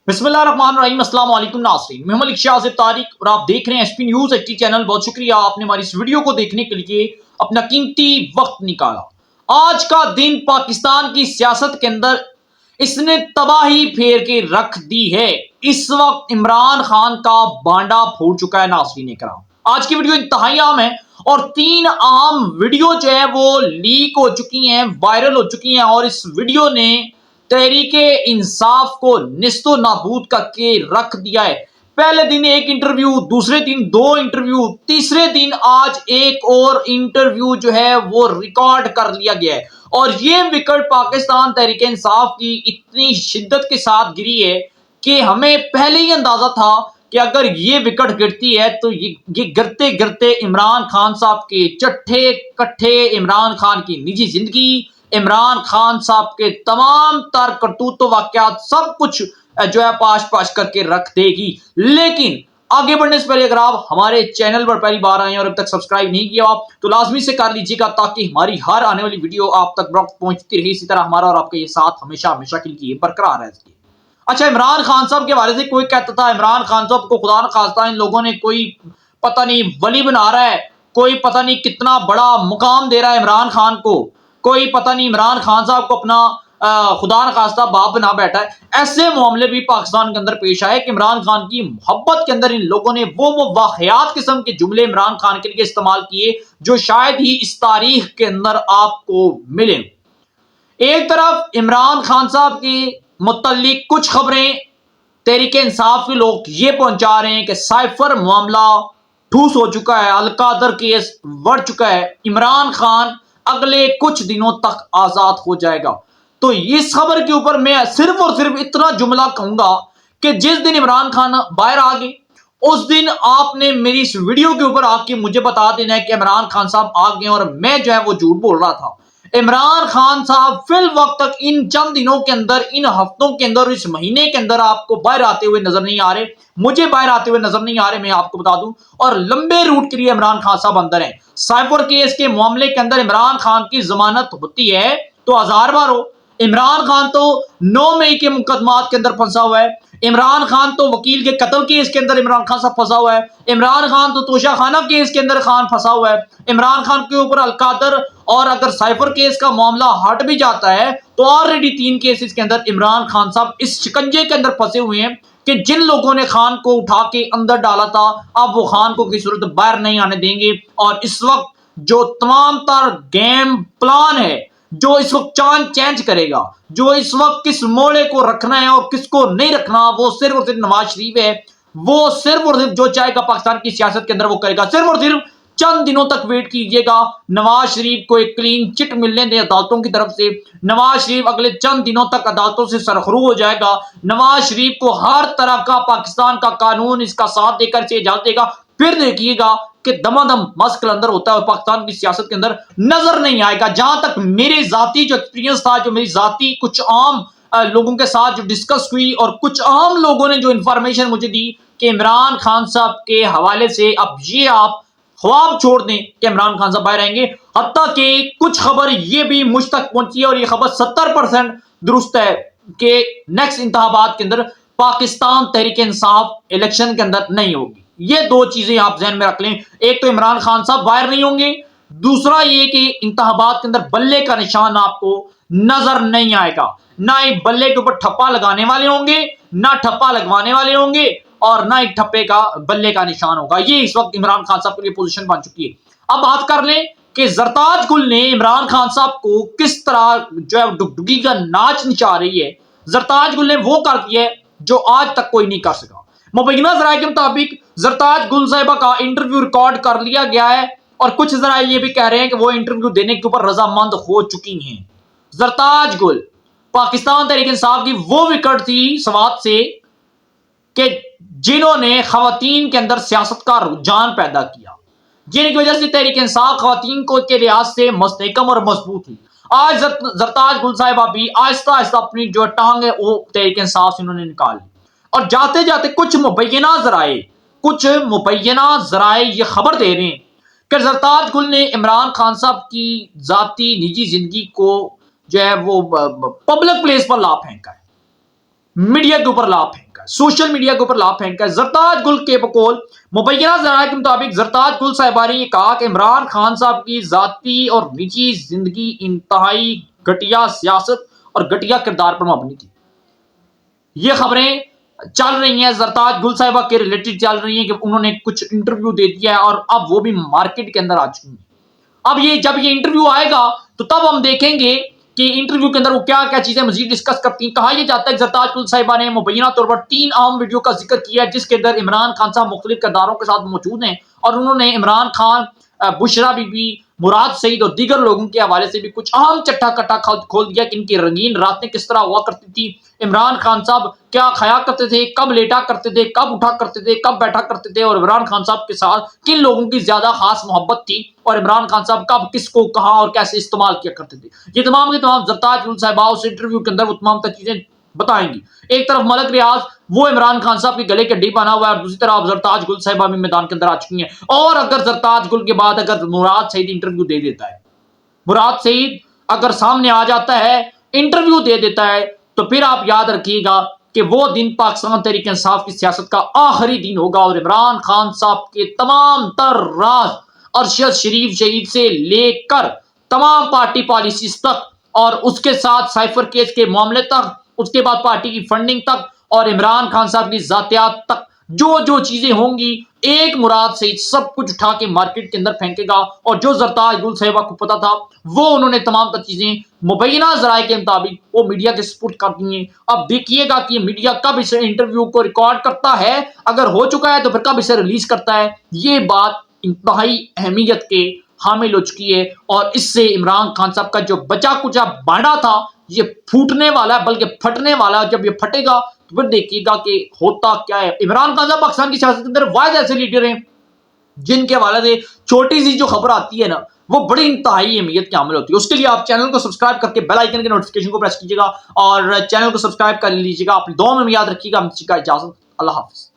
بسم اللہ الرحمن الرحیم۔ السلام علیکم ناظرین، میں ملک شاہ طارق اور آپ دیکھ رہے ہیں S P news H D channel. بہت شکریہ آپ نے ہماری اس ویڈیو کو دیکھنے کے لیے اپنا قیمتی وقت نکالا۔ آج کا دن پاکستان کی سیاست کے اندر اس نے تباہی پھیر کے رکھ دی ہے۔ اس وقت عمران خان کا بانڈا پھوٹ چکا ہے ناظرین کرام۔ آج کی ویڈیو انتہائی عام ہے اور 3 عام ویڈیو جو ہے وہ لیک ہو چکی ہیں، وائرل ہو چکی ہیں، اور اس ویڈیو نے تحریک انصاف کو نیست و نابود کر کے رکھ دیا ہے۔ پہلے دن ایک انٹرویو، دوسرے دن 2 انٹرویو، تیسرے دن آج ایک اور انٹرویو جو ہے وہ ریکارڈ کر لیا گیا ہے، اور یہ وکٹ پاکستان تحریک انصاف کی اتنی شدت کے ساتھ گری ہے کہ ہمیں پہلے ہی اندازہ تھا کہ اگر یہ وکٹ گرتی ہے تو یہ گرتے گرتے عمران خان صاحب کے چٹھے کٹھے، عمران خان کی نجی زندگی، عمران خان صاحب کے تمام تر کرتوت و واقعات سب کچھ جو ہے پاش کر کے رکھ دے گی۔ لیکن آگے بڑھنے سے پہلے اگر آپ ہمارے چینل پر پہلی بار آئے ہیں اور اب تک سبسکرائب نہیں کیا تو لازمی سے کر لیجیے گا، تاکہ ہماری ہر آنے والی ویڈیو آپ تک وقت پہنچتی رہے۔ اسی طرح ہمارا اور آپ کا یہ ساتھ ہمیشہ ہمیشہ کے لیے برقرار رہے۔ اچھا، عمران خان صاحب کے حوالے سے کوئی کہتا تھا عمران خان صاحب کو خدا نخواستہ ان لوگوں نے کوئی پتہ نہیں ولی بنا رہا ہے، کوئی پتہ نہیں کتنا بڑا مقام دے رہا ہے عمران خان کو، کوئی پتہ نہیں عمران خان صاحب کو اپنا خدا نخواستہ باپ بنا بیٹھا ہے۔ ایسے معاملے بھی پاکستان کے اندر پیش آئے کہ عمران خان کی محبت کے اندر ان لوگوں نے وہ واقعات قسم کے جملے عمران خان کے لیے استعمال کیے جو شاید ہی اس تاریخ کے اندر آپ کو ملے۔ ایک طرف عمران خان صاحب کے متعلق کچھ خبریں تحریک انصاف کے لوگ یہ پہنچا رہے ہیں کہ سائفر معاملہ ٹھوس ہو چکا ہے، القادر کیس بڑھ چکا ہے، عمران خان اگلے کچھ دنوں تک آزاد ہو جائے گا۔ تو اس خبر کے اوپر میں صرف اور صرف اتنا جملہ کہوں گا کہ جس دن عمران خان باہر آ گئے اس دن آپ نے میری اس ویڈیو کے اوپر آ کے مجھے بتا دینا ہے کہ عمران خان صاحب آ گئے اور میں جو ہے وہ جھوٹ بول رہا تھا۔ عمران خان صاحب فی الوقت تک ان چند دنوں کے اندر، ان ہفتوں کے اندر، اس مہینے کے اندر آپ کو باہر آتے ہوئے نظر نہیں آ رہے، مجھے باہر آتے ہوئے نظر نہیں آ رہے، میں آپ کو بتا دوں۔ اور لمبے روٹ کے لیے عمران خان صاحب اندر ہیں۔ سائفر کیس کے معاملے کے اندر عمران خان کی ضمانت ہوتی ہے تو 1000 بار ہو۔ عمران خان تو 9 مئی کے مقدمات کے اندر پھنسا ہوا ہے، عمران خان تو وکیل کے قتل کیس کے اندر عمران خان صاحب پھنسا ہوا ہے، عمران خان تو توشہ خانہ کیس کے اندر خان پھنسا ہوا ہے، عمران خان کے اوپر القادر اور اگر سائفر کیس کا معاملہ ہٹ بھی جاتا ہے تو آلریڈی 3 کیسز کے اندر عمران خان صاحب اس شکنجے کے اندر پھنسے ہوئے ہیں کہ جن لوگوں نے خان کو اٹھا کے اندر ڈالا تھا اب وہ خان کو کسی صورت باہر نہیں آنے دیں گے۔ اور اس وقت جو تمام تر گیم پلان ہے، جو اس وقت چاند چینج کرے گا، جو اس وقت کس موڑے کو رکھنا ہے اور کس کو نہیں رکھنا، وہ صرف اور صرف نواز شریف ہے۔ وہ صرف اور صرف جو چاہے گا پاکستان کی سیاست کے اندر وہ کرے گا۔ صرف اور صرف چند دنوں تک ویٹ کیجئے گا، نواز شریف کو ایک کلین چٹ ملنے دیں عدالتوں کی طرف سے۔ نواز شریف اگلے چند دنوں تک عدالتوں سے سرخرو ہو جائے گا۔ نواز شریف کو ہر طرح کا پاکستان کا قانون اس کا ساتھ دے کر سے اجازت دے گا۔ پھر دیکھیے گا کہ دما دم ماسک اندر ہوتا ہے اور پاکستان کی سیاست کے اندر نظر نہیں آئے گا۔ جہاں تک میرے ذاتی جو ایکسپیرینس تھا، جو میری ذاتی کچھ عام لوگوں کے ساتھ جو ڈسکس ہوئی اور کچھ عام لوگوں نے جو انفارمیشن مجھے دی کہ عمران خان صاحب کے حوالے سے اب یہ آپ خواب چھوڑ دیں کہ عمران خان صاحب باہر آئیں گے۔ حتیٰ کہ کچھ خبر یہ بھی مجھ تک پہنچی ہے اور یہ خبر 70% درست ہے کہ نیکسٹ انتخابات کے اندر پاکستان تحریک انصاف الیکشن کے اندر نہیں ہوگی۔ یہ 2 چیزیں آپ ذہن میں رکھ لیں، ایک تو عمران خان صاحب باہر نہیں ہوں گے، دوسرا یہ کہ انتخابات کے اندر بلے کا نشان آپ کو نظر نہیں آئے گا۔ نہ ہی بلے کے اوپر ٹھپا لگانے والے ہوں گے، نہ ٹھپا لگوانے والے ہوں گے، اور نہ ہی ٹھپے کا بلے کا نشان ہوگا۔ یہ اس وقت عمران خان صاحب کے لیے پوزیشن بن چکی ہے۔ اب بات کر لیں کہ زرتاج گل نے عمران خان صاحب کو کس طرح جو ہے ڈگڈگی کا ناچ نچا رہی ہے۔ زرتاج گل نے وہ کر دیا ہے جو آج تک کوئی نہیں کر سکا۔ مبینہ ذرائع کے مطابق زرتاج گل صاحبہ کا انٹرویو ریکارڈ کر لیا گیا ہے اور کچھ ذرائع یہ بھی کہہ رہے ہیں کہ وہ انٹرویو دینے کے اوپر رضامند ہو چکی ہیں۔ زرتاج گل پاکستان تحریک انصاف کی وہ وکٹ تھی سوات سے کہ جنہوں نے خواتین کے اندر سیاست کا رجحان پیدا کیا، جن کی وجہ سے تحریک انصاف خواتین کو کے لحاظ سے مستحکم اور مضبوط ہوئی۔ آج زرتاج گل صاحبہ بھی آہستہ آہستہ اپنی جو ٹانگ ہے وہ تحریک انصاف سے انہوں نے نکال لی، اور جاتے جاتے کچھ مبینہ ذرائع یہ خبر دے رہے ہیں کہ زرتاج گل نے عمران خان صاحب کی ذاتی نجی زندگی کو جو ہے وہ پبلک پلیس پر لا پھینکا ہے، میڈیا کے اوپر لا پھینکا ہے۔ ہے، سوشل میڈیا کے اوپر لاپ پھینکا ہے۔ زرتاج گل کے بقول مبینہ ذرائع کے مطابق زرتاج گل صاحبہ نے یہ کہا کہ عمران خان صاحب کی ذاتی اور نجی زندگی انتہائی گھٹیا سیاست اور گھٹیا کردار پر مبنی تھی۔ یہ خبریں چل رہی ہیں زرتاج گل صاحبہ کے ریلیٹڈ چل رہی ہیں کہ انہوں نے کچھ انٹرویو دے دیا ہے اور اب وہ بھی مارکیٹ کے اندر آ چکی ہیں۔ اب جب یہ انٹرویو آئے گا تو تب ہم دیکھیں گے کہ انٹرویو کے اندر وہ کیا کیا چیزیں مزید ڈسکس کرتی ہیں۔ کہا یہ جاتا ہے کہ زرتاج گل صاحبہ نے مبینہ طور پر 3 اہم ویڈیو کا ذکر کیا ہے جس کے اندر عمران خان صاحب مختلف کرداروں کے ساتھ موجود ہیں، اور انہوں نے عمران خان، بشرا بی بی، مراد سعید اور دیگر لوگوں کے حوالے سے بھی کچھ اہم چٹا کٹا کھول دیا کہ ان کی رنگین راتیں کس طرح ہوا کرتی تھی، عمران خان صاحب کیا کھایا کرتے تھے، کب لیٹا کرتے تھے، کب اٹھا کرتے تھے، کب بیٹھا کرتے تھے، اور عمران خان صاحب کے ساتھ کن لوگوں کی زیادہ خاص محبت تھی، اور عمران خان صاحب کب کس کو کہاں اور کیسے استعمال کیا کرتے تھے۔ یہ تمام کے تمام زرتاج گل صاحبہ اس انٹرویو کے اندر وہ تمام چیزیں بتائیں گی۔ ایک طرف ملک ریاض وہ عمران خان صاحب کے گلے کے ڈی بنا ہوا ہے، اور دوسری طرف زرتاج گل صاحبہ بھی میدان کے اندر آ چکی ہیں۔ اور اگر زرتاج گل کے بعد اگر مراد سعید انٹرویو دے دیتا ہے، مراد سعید اگر سامنے آ جاتا ہے، انٹرویو دے دیتا ہے، تو پھر آپ یاد رکھیے گا کہ وہ دن پاکستان تحریک انصاف کی سیاست کا آخری دن ہوگا، اور عمران خان صاحب کے تمام تر راز ارشد شریف شہید سے لے کر تمام پارٹی پالیسیز تک، اور اس کے ساتھ سائفر کیس کے معاملے تک، اس کے بعد پارٹی کی فنڈنگ تک، اور عمران خان صاحب کی ذاتیات تک جو چیزیں ہوں گی، ایک مراد سے سب کچھ اٹھا کے مارکیٹ کے اندر پھینکے گا۔ اور جو زرتاج گل صاحبہ کو پتا تھا وہ انہوں نے تمام تر چیزیں مبینہ ذرائع کے مطابق وہ میڈیا کے سپورٹ کر دی ہیں۔ اب دیکھیے گا کہ میڈیا کب اس انٹرویو کو ریکارڈ کرتا ہے، اگر ہو چکا ہے تو پھر کب اسے ریلیز کرتا ہے۔ یہ بات انتہائی اہمیت کے حامل ہو چکی ہے، اور اس سے عمران خان صاحب کا جو بچا کچا بانڈا تھا یہ پھوٹنے والا ہے، بلکہ پھٹنے والا ہے۔ جب یہ پھٹے گا تو پھر دیکھیے گا کہ ہوتا کیا ہے۔ عمران خان صاحب پاکستان کی سیاست کے اندر واحد ایسے لیڈر ہیں جن کے حوالے سے چھوٹی سی جو خبر آتی ہے نا وہ بڑی انتہائی اہمیت کے حامل ہوتی ہے۔ اس کے لیے آپ چینل کو سبسکرائب کر کے بیل آئیکن کے نوٹیفیکیشن کو پریس کیجیے گا، اور چینل کو سبسکرائب کر لیجیے گا۔ اپنی دعاؤں میں یاد رکھیے گا۔ ہم کسی کا اجازت، اللہ حافظ۔